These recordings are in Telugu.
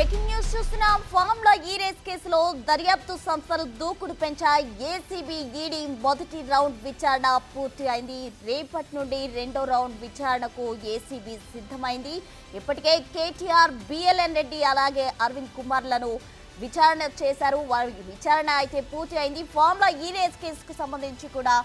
బ్రేకింగ్ న్యూస్ చూస్తున్నాం. ఫార్ములా ఈ రేస్ కేసులో దర్యాప్తు సంస్థలు దూకుడు పెంచాయి. ఏసీబీ ఈడీ మొదటి రౌండ్ విచారణ పూర్తి అయింది. రేపటి నుండి రెండో రౌండ్ విచారణకు ఏసీబీ సిద్ధమైంది. ఇప్పటికే కేటీఆర్, బిఎల్ఎన్ రెడ్డి అలాగే అరవింద్ కుమార్లను విచారణ చేశారు. వారి విచారణ అయితే పూర్తి అయింది. ఫార్ములా ఈ రేస్ కేసుకు సంబంధించి కూడా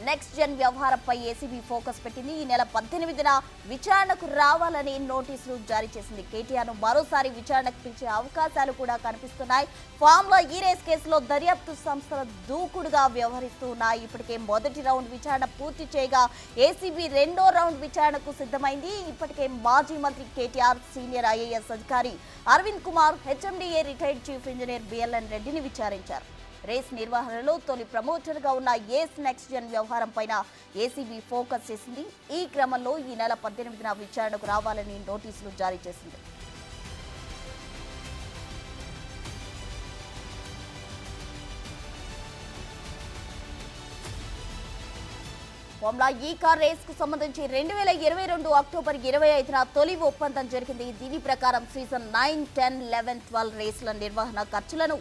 నెక్స్ట్ జన్ వ్యవహారంపై ఏసీబీ ఫోకస్ పెట్టింది. ఈ నెల 18న విచారణకు రావాలని నోటీసులు జారీ చేసింది. కేటీఆర్ను మరోసారి విచారణకు పిలిచే అవకాశాలు కూడా కనిపిస్తున్నాయి. ఫార్ములా ఈ రేస్ కేసులో దర్యాప్తు సంస్థల దూకుడుగా వ్యవహరిస్తూ ఉన్నాయి. ఇప్పటికే మొదటి రౌండ్ విచారణ పూర్తి చేయగా ఏసీబీ రెండో రౌండ్ విచారణకు సిద్ధమైంది. ఇప్పటికే మాజీ మంత్రి కేటీఆర్, సీనియర్ ఐఏఎస్ అధికారి Arvind Kumar, HMDA retired chief engineer BLN రెడ్డిని విచారించారు. రేస్ నిర్వహణలో తొలి ప్రమోటర్గా ఉన్న నెక్స్ట్ జన్ వ్యవహారం పైన ఏసీబీ ఫోకస్ చేసింది. ఈ క్రమంలో ఈ నెల 18న విచారణకు రావాలని నోటీసులు జారీ చేసింది. ఫార్ములా ఈ కార్ రేస్ కు సంబంధించి 2022 అక్టోబర్ 25న తొలి ఒప్పందం జరిగింది. దీని ప్రకారం సీజన్ 9, 10, 11, 12 రేసుల నిర్వహణ ఖర్చులను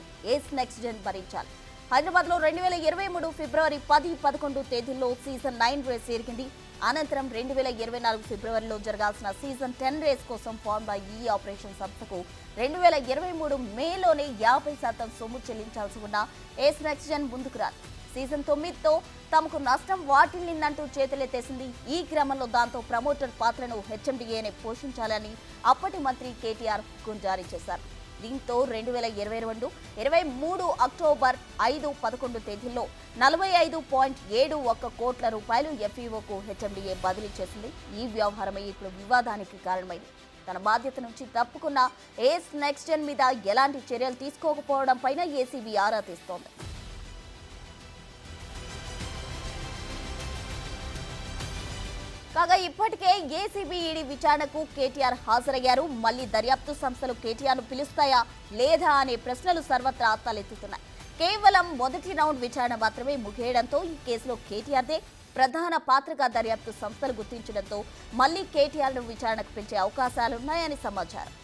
నెక్స్ట్ జన్ భరించాలి. హైదరాబాద్ లో 2023 ఫిబ్రవరి 10, 11 తేదీల్లో సీజన్ 9 రేస్ జరిగింది. అనంతరం 2024 ఫిబ్రవరిలో జరగాల్సిన సీజన్ 10 రేస్ కోసం ఫార్ములా ఈ ఆపరేషన్ సంస్థకు 2023 మేలోనే 50% సొమ్ము చెల్లించాల్సి ఉన్న నెక్స్ట్ జన్ ముందుకు రాలి. సీజన్ 9తో తమకు నష్టం వాటిల్లిందంటూ చేతులెత్తేసింది. ఈ క్రమంలో దాంతో ప్రమోటర్ పాత్రను హెచ్ఎండిఏనే పోషించాలని అప్పటి మంత్రి కేటీఆర్ జారీ చేశారు. దీంతో 2022-23 అక్టోబర్ 5, 11 తేదీల్లో 45.71 కోట్ల రూపాయలు ఎఫ్ఈఓకు హెచ్ఎండిఏ బదిలీ చేసింది. ఈ వ్యవహారమే ఇప్పుడు వివాదానికి కారణమైంది. తన బాధ్యత నుంచి తప్పుకున్న నెక్స్ట్ జన్ మీద ఎలాంటి చర్యలు తీసుకోకపోవడం పైన ఏసీబీ ఆరా తీస్తోంది. కాగా ఇప్పటికే ఏసీబీ ఈడీ విచారణకు కేటీఆర్ హాజరయ్యారు. మళ్లీ దర్యాప్తు సంస్థలు కేటీఆర్ను పిలుస్తాయా లేదా అనే ప్రశ్నలు సర్వత్రా తలెత్తుతున్నాయి. కేవలం మొదటి రౌండ్ విచారణ మాత్రమే ముగియడంతో ఈ కేసులో కేటీఆర్దే ప్రధాన పాత్రగా దర్యాప్తు సంస్థలు గుర్తించడంతో మళ్లీ కేటీఆర్ను విచారణకు పిలిచే అవకాశాలున్నాయని సమాచారం.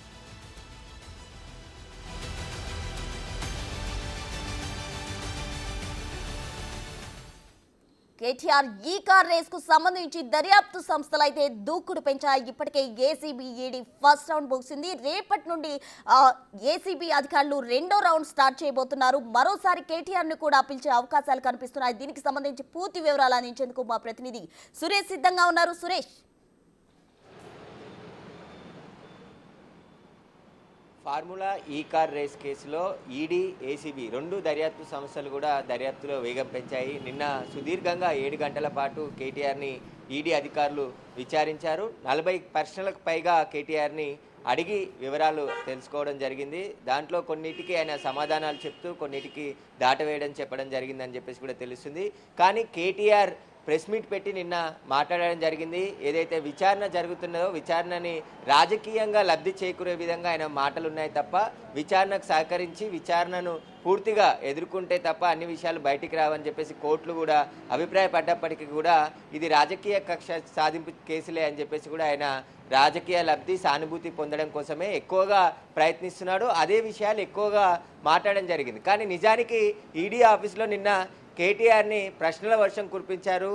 కేటీఆర్ ఈ కార్ రేస్ కు సంబంధించి దర్యాప్తు సంస్థలు అయితే దూకుడు పెంచాయి. ఇప్పటికే ఏసీబీ ఈడీ ఫస్ట్ రౌండ్ ముగిసింది. రేపటి నుండి ఏసీబీ అధికారులు రెండో రౌండ్ స్టార్ట్ చేయబోతున్నారు. మరోసారి కేటీఆర్ ను కూడా పిలిచే అవకాశాలు కనిపిస్తున్నాయి. దీనికి సంబంధించి పూర్తి వివరాలు అందించేందుకు మా ప్రతినిధి సురేష్ సిద్ధంగా ఉన్నారు. సురేష్, ఫార్ములా ఈ కార్ రేస్ కేసులో ఈడీ, ఏసీబీ రెండు దర్యాప్తు సంస్థలు కూడా దర్యాప్తులో వేగం పెంచాయి. నిన్న సుదీర్ఘంగా 7 గంటల పాటు కేటీఆర్ని ఈడీ అధికారులు విచారించారు. 40 ప్రశ్నలకు పైగా కేటీఆర్ని అడిగి వివరాలు తెలుసుకోవడం జరిగింది. దాంట్లో కొన్నిటికి ఆయన సమాధానాలు చెప్తూ కొన్నిటికి దాటవేయడం చెప్పడం జరిగిందని చెప్పేసి కూడా తెలుస్తుంది. కానీ కేటీఆర్ ప్రెస్ మీట్ పెట్టి నిన్న మాట్లాడడం జరిగింది. ఏదైతే విచారణ జరుగుతున్నదో విచారణని రాజకీయంగా లబ్ధి చేకూరే విధంగా ఆయన మాటలు ఉన్నాయి తప్ప విచారణకు సహకరించి విచారణను పూర్తిగా ఎదుర్కొంటే తప్ప అన్ని విషయాలు బయటికి రావని చెప్పేసి కోర్టులు కూడా అభిప్రాయపడ్డప్పటికీ కూడా ఇది రాజకీయ కక్ష సాధింపు కేసులే అని చెప్పేసి కూడా ఆయన రాజకీయ లబ్ధి, సానుభూతి పొందడం కోసమే ఎక్కువగా ప్రయత్నిస్తున్నాడు. అదే విషయాలు ఎక్కువగా మాట్లాడడం జరిగింది. కానీ నిజానికి ఈడీ ఆఫీస్లో నిన్న కేటీఆర్ని ప్రశ్నల వర్షం కురిపించారు.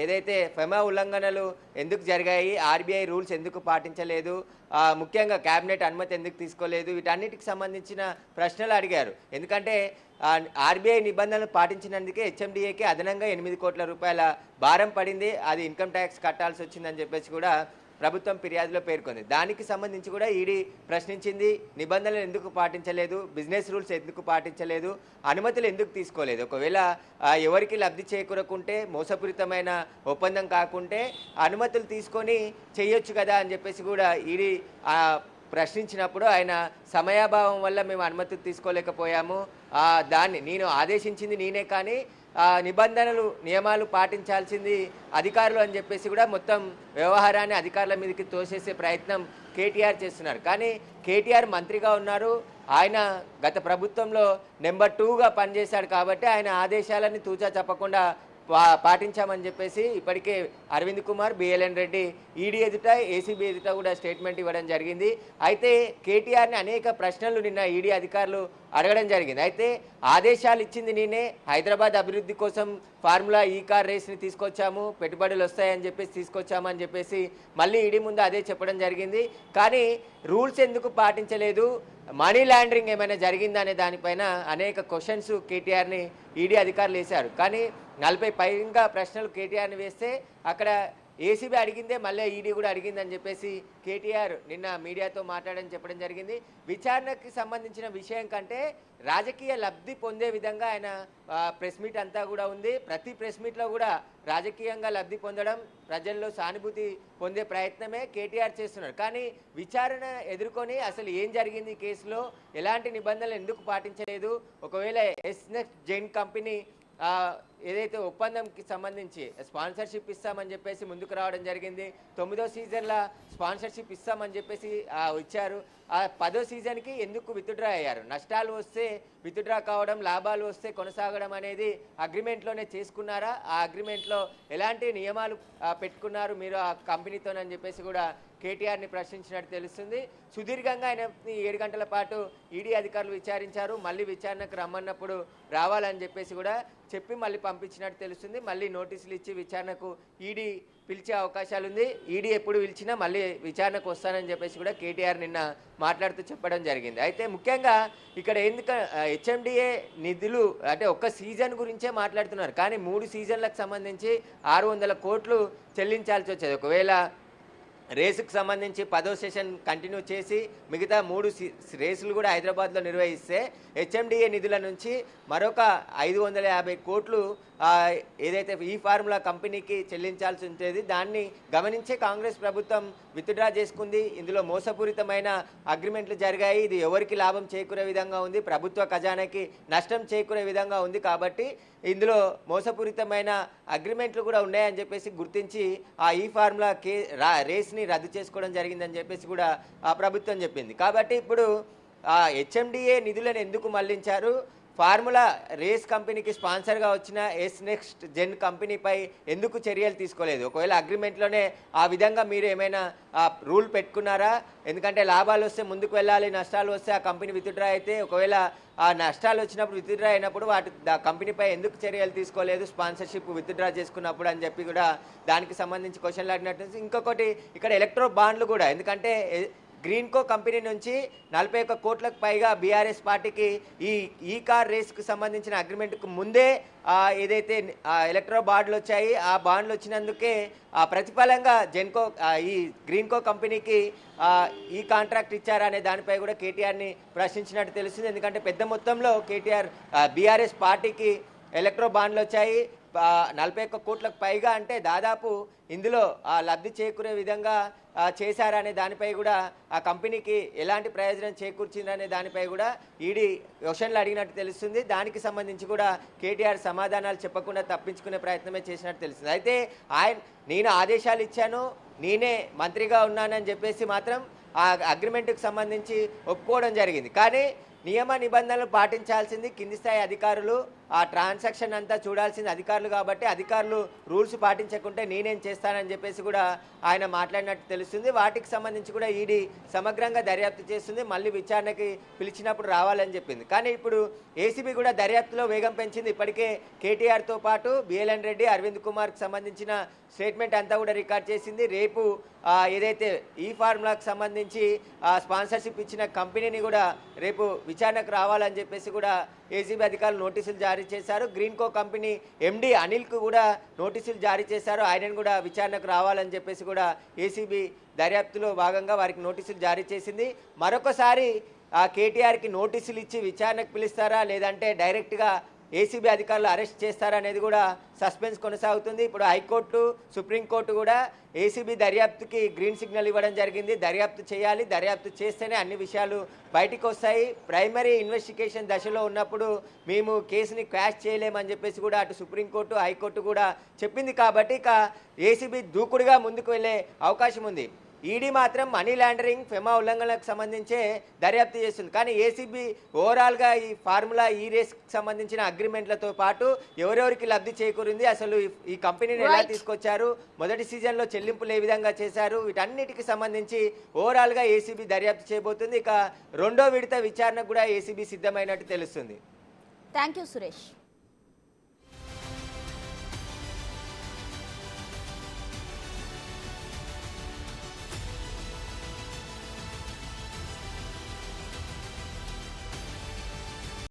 ఏదైతే ఫెమా ఉల్లంఘనలు ఎందుకు జరిగాయి, ఆర్బీఐ రూల్స్ ఎందుకు పాటించలేదు, ముఖ్యంగా కేబినెట్ అనుమతి ఎందుకు తీసుకోలేదు, వీటన్నిటికి సంబంధించిన ప్రశ్నలు అడిగారు. ఎందుకంటే ఆర్బీఐ నిబంధనలు పాటించినందుకే హెచ్ఎండిఏకి అదనంగా 8 కోట్ల రూపాయల భారం పడింది. అది ఇన్కమ్ ట్యాక్స్ కట్టాల్సి వచ్చిందని చెప్పేసి కూడా ప్రభుత్వం ఫిర్యాదులో పేర్కొంది. దానికి సంబంధించి కూడా ఈడీ ప్రశ్నించింది. నిబంధనలు ఎందుకు పాటించలేదు, బిజినెస్ రూల్స్ ఎందుకు పాటించలేదు, అనుమతులు ఎందుకు తీసుకోలేదు, ఒకవేళ ఎవరికి లబ్ధి చేకూరకుంటే మోసపూరితమైన ఒప్పందం కాకుంటే అనుమతులు తీసుకొని చేయొచ్చు కదా అని చెప్పేసి కూడా ఈడీ ప్రశ్నించినప్పుడు ఆయన సమయాభావం వల్ల మేము అనుమతులు తీసుకోలేకపోయాము, నేను ఆదేశించింది నేనే కానీ నిబంధనలు నియమాలు పాటించాల్సింది అధికారులు అని చెప్పేసి కూడా మొత్తం వ్యవహారాన్ని అధికారుల మీదకి తోసేసే ప్రయత్నం కేటీఆర్ చేస్తున్నారు. కానీ కేటీఆర్ మంత్రిగా ఉన్నారు, ఆయన గత ప్రభుత్వంలో నెంబర్ 2గా పనిచేశాడు కాబట్టి ఆయన ఆదేశాలని తూచా తప్పకుండా పాటించామని చెప్పేసి ఇప్పటికే అరవింద్ కుమార్, బిఎల్ఎన్ రెడ్డి ఈడీ ఎదుట, ఏసీబీ ఎదుట కూడా స్టేట్మెంట్ ఇవ్వడం జరిగింది. అయితే కేటీఆర్ని అనేక ప్రశ్నలు నిన్న ఈడీ అధికారులు అడగడం జరిగింది. అయితే ఆదేశాలు ఇచ్చింది నేనే, హైదరాబాద్ అభివృద్ధి కోసం ఫార్ములా ఈ కార్ రేస్ని తీసుకొచ్చాము, పెట్టుబడులు వస్తాయని చెప్పేసి తీసుకొచ్చామని చెప్పేసి మళ్ళీ ఈడీ ముందు అదే చెప్పడం జరిగింది. కానీ రూల్స్ ఎందుకు పాటించలేదు, మనీ లాండరింగ్ ఏమైనా జరిగిందనే దానిపైన అనేక క్వశ్చన్స్ కేటీఆర్ని ఈడీ అధికారులు వేశారు. కానీ 40 పైగా ప్రశ్నలు కేటీఆర్ని వేస్తే అక్కడ ఏసీబీ అడిగిందే మళ్ళీ ఈడీ కూడా అడిగిందని చెప్పేసి కేటీఆర్ నిన్న మీడియాతో మాట్లాడని చెప్పడం జరిగింది. విచారణకి సంబంధించిన విషయం కంటే రాజకీయ లబ్ధి పొందే విధంగా ఆయన ప్రెస్ మీట్ అంతా కూడా ఉంది. ప్రతి ప్రెస్ మీట్లో కూడా రాజకీయంగా లబ్ధి పొందడం, ప్రజల్లో సానుభూతి పొందే ప్రయత్నమే కేటీఆర్ చేస్తున్నారు. కానీ విచారణ ఎదుర్కొని అసలు ఏం జరిగింది, కేసులో ఎలాంటి నిబంధనలు ఎందుకు పాటించలేదు, ఒకవేళ ఎస్నెక్స్ట్ జైన్ కంపెనీ ఏదైతే ఒప్పందంకి సంబంధించి స్పాన్సర్షిప్ ఇస్తామని చెప్పేసి ముందుకు రావడం జరిగింది. 9వ సీజన్లో స్పాన్సర్షిప్ ఇస్తామని చెప్పేసి ఇచ్చారు. ఆ 10వ సీజన్కి ఎందుకు విత్డ్రా అయ్యారు, నష్టాలు వస్తే విత్డ్రా కావడం, లాభాలు వస్తే కొనసాగడం అనేది అగ్రిమెంట్లోనే చేసుకున్నారా, ఆ అగ్రిమెంట్లో ఎలాంటి నియమాలు పెట్టుకున్నారు మీరు ఆ కంపెనీతోనని చెప్పేసి కూడా కేటీఆర్ని ప్రశ్నించినట్టు తెలుస్తుంది. సుదీర్ఘంగా ఆయన 7 గంటల పాటు ఈడీ అధికారులు విచారించారు. మళ్ళీ విచారణకు రమ్మన్నప్పుడు రావాలని చెప్పేసి కూడా చెప్పి మళ్ళీ పంపించినట్టు తెలుస్తుంది. మళ్ళీ నోటీసులు ఇచ్చి విచారణకు ఈడీ పిలిచే అవకాశాలు ఉంది. ఈడీ ఎప్పుడు పిలిచినా మళ్ళీ విచారణకు వస్తానని చెప్పేసి కూడా కేటీఆర్ నిన్న మాట్లాడుతూ చెప్పడం జరిగింది. అయితే ముఖ్యంగా ఇక్కడ ఎందుకు హెచ్ఎండిఏ నిధులు అంటే ఒక్క సీజన్ గురించే మాట్లాడుతున్నారు. కానీ 3 సీజన్లకు సంబంధించి 600 కోట్లు చెల్లించాల్సి వచ్చేది. ఒకవేళ రేసుకు సంబంధించి 10వ సెషన్ కంటిన్యూ చేసి మిగతా 3 రేసులు కూడా హైదరాబాద్లో నిర్వహిస్తే హెచ్ఎండిఏ నిధుల నుంచి మరొక 550 కోట్లు ఏదైతే ఈ ఫార్ములా కంపెనీకి చెల్లించాల్సి ఉంటుంది. దాన్ని గమనించే కాంగ్రెస్ ప్రభుత్వం విత్డ్రా చేసుకుంది. ఇందులో మోసపూరితమైన అగ్రిమెంట్లు జరిగాయి, ఇది ఎవరికి లాభం చేకూరే విధంగా ఉంది, ప్రభుత్వ ఖజానాకి నష్టం చేకూరే విధంగా ఉంది, కాబట్టి ఇందులో మోసపూరితమైన అగ్రిమెంట్లు కూడా ఉన్నాయని చెప్పేసి గుర్తించి ఈ ఫార్ములా రేస్ని రద్దు చేసుకోవడం జరిగిందని చెప్పేసి కూడా ప్రభుత్వం చెప్పింది. కాబట్టి ఇప్పుడు హెచ్ఎండిఏ నిధులను ఎందుకు మళ్లించారు, ఫార్ములా రేస్ కంపెనీకి స్పాన్సర్గా వచ్చిన ఎస్నెక్స్ట్ జెన్ కంపెనీపై ఎందుకు చర్యలు తీసుకోలేదు, ఒకవేళ అగ్రిమెంట్లోనే ఆ విధంగా మీరు ఏమైనా రూల్ పెట్టుకున్నారా, ఎందుకంటే లాభాలు వస్తే ముందుకు వెళ్ళాలి, నష్టాలు వస్తే ఆ కంపెనీ విత్డ్రా అయితే, ఒకవేళ ఆ నష్టాలు వచ్చినప్పుడు విత్డ్రా అయినప్పుడు కంపెనీపై ఎందుకు చర్యలు తీసుకోలేదు స్పాన్సర్షిప్ విత్డ్రా చేసుకున్నప్పుడు అని చెప్పి కూడా దానికి సంబంధించి క్వశ్చన్లు అడిగినట్టు. ఇంకొకటి ఇక్కడ ఎలక్ట్రో బాండ్లు కూడా, ఎందుకంటే గ్రీన్కో కంపెనీ నుంచి 41 కోట్లకు పైగా బీఆర్ఎస్ పార్టీకి ఈ కార్ రేస్కు సంబంధించిన అగ్రిమెంట్కు ముందే ఏదైతే ఎలక్ట్రో బాండ్లు వచ్చాయి, ఆ బాండ్లు వచ్చినందుకే ప్రతిఫలంగా ఈ గ్రీన్కో కంపెనీకి ఈ కాంట్రాక్ట్ ఇచ్చారనే దానిపై కూడా కేటీఆర్ని ప్రశ్నించినట్టు తెలుస్తుంది. ఎందుకంటే పెద్ద మొత్తంలో కేటీఆర్ బీఆర్ఎస్ పార్టీకి ఎలక్ట్రో బాండ్లు వచ్చాయి, 41 కోట్లకు పైగా, అంటే దాదాపు ఇందులో లబ్ధి చేకూరే విధంగా చేశారనే దానిపై కూడా ఆ కంపెనీకి ఎలాంటి ప్రయోజనం చేకూర్చిందనే దానిపై కూడా ఈడీ క్వశ్చన్లు అడిగినట్టు తెలుస్తుంది. దానికి సంబంధించి కూడా కేటీఆర్ సమాధానాలు చెప్పకుండా తప్పించుకునే ప్రయత్నమే చేసినట్టు తెలుస్తుంది. అయితే నేను ఆదేశాలు ఇచ్చాను, నేనే మంత్రిగా ఉన్నానని చెప్పేసి మాత్రం ఆ అగ్రిమెంట్కి సంబంధించి ఒప్పుకోవడం జరిగింది. కానీ నియమ నిబంధనలు పాటించాల్సింది కింది స్థాయి అధికారులు, ఆ ట్రాన్సాక్షన్ అంతా చూడాల్సింది అధికారులు, కాబట్టి అధికారులు రూల్స్ పాటించకుంటే నేనేం చేస్తానని చెప్పేసి కూడా ఆయన మాట్లాడినట్టు తెలుస్తుంది. వాటికి సంబంధించి కూడా ఈడీ సమగ్రంగా దర్యాప్తు చేస్తుంది, మళ్ళీ విచారణకి పిలిచినప్పుడు రావాలని చెప్పింది. కానీ ఇప్పుడు ఏసీబీ కూడా దర్యాప్తులో వేగం పెంచింది. ఇప్పటికే కేటీఆర్తో పాటు బిఎల్ఎన్ రెడ్డి, అరవింద్ కుమార్కి సంబంధించిన స్టేట్మెంట్ అంతా కూడా రికార్డ్ చేసింది. రేపు ఏదైతే ఈ ఫార్ములాకు సంబంధించి స్పాన్సర్షిప్ ఇచ్చిన కంపెనీని కూడా రేపు విచారణకు రావాలని చెప్పేసి కూడా ఏసీబీ అధికారులు నోటీసులు జారీ చేశారు. గ్రీన్కో కంపెనీ ఎండీ అనిల్కు కూడా నోటీసులు జారీ చేశారు, ఆయనను కూడా విచారణకు రావాలని చెప్పేసి కూడా ఏసీబీ దర్యాప్తులో భాగంగా వారికి నోటీసులు జారీ చేసింది. మరొకసారి కేటీఆర్కి నోటీసులు ఇచ్చి విచారణకు పిలుస్తారా, లేదంటే డైరెక్ట్గా ఏసీబీ అధికారులు అరెస్ట్ చేస్తారనేది కూడా సస్పెన్స్ కొనసాగుతుంది. ఇప్పుడు హైకోర్టు, సుప్రీంకోర్టు కూడా ఏసీబీ దర్యాప్తుకి గ్రీన్ సిగ్నల్ ఇవ్వడం జరిగింది. దర్యాప్తు చేయాలి, దర్యాప్తు చేస్తేనే అన్ని విషయాలు బయటికి వస్తాయి, ప్రైమరీ ఇన్వెస్టిగేషన్ దశలో ఉన్నప్పుడు మేము కేసుని క్వాష్ చేయలేమని చెప్పేసి కూడా అటు సుప్రీంకోర్టు, హైకోర్టు కూడా చెప్పింది. కాబట్టి ఇక ఏసీబీ దూకుడుగా ముందుకు వెళ్ళే అవకాశం ఉంది. ఈడీ మాత్రం మనీ లాండరింగ్, ఫెమా ఉల్లంఘనలకు సంబంధించే దర్యాప్తు చేస్తుంది. కానీ ఏసీబీ ఓవరాల్గా ఈ ఫార్ములా ఈ రేస్కి సంబంధించిన అగ్రిమెంట్లతో పాటు ఎవరెవరికి లబ్ధి చేకూరింది, అసలు ఈ కంపెనీని ఎలా తీసుకొచ్చారు, మొదటి సీజన్లో చెల్లింపులు ఏ విధంగా చేశారు, వీటన్నిటికి సంబంధించి ఓవరాల్గా ఏసీబీ దర్యాప్తు చేయబోతుంది. ఇక రెండో విడత విచారణకు కూడా ఏసీబీ సిద్ధమైనట్టు తెలుస్తుంది. Thank you Suresh.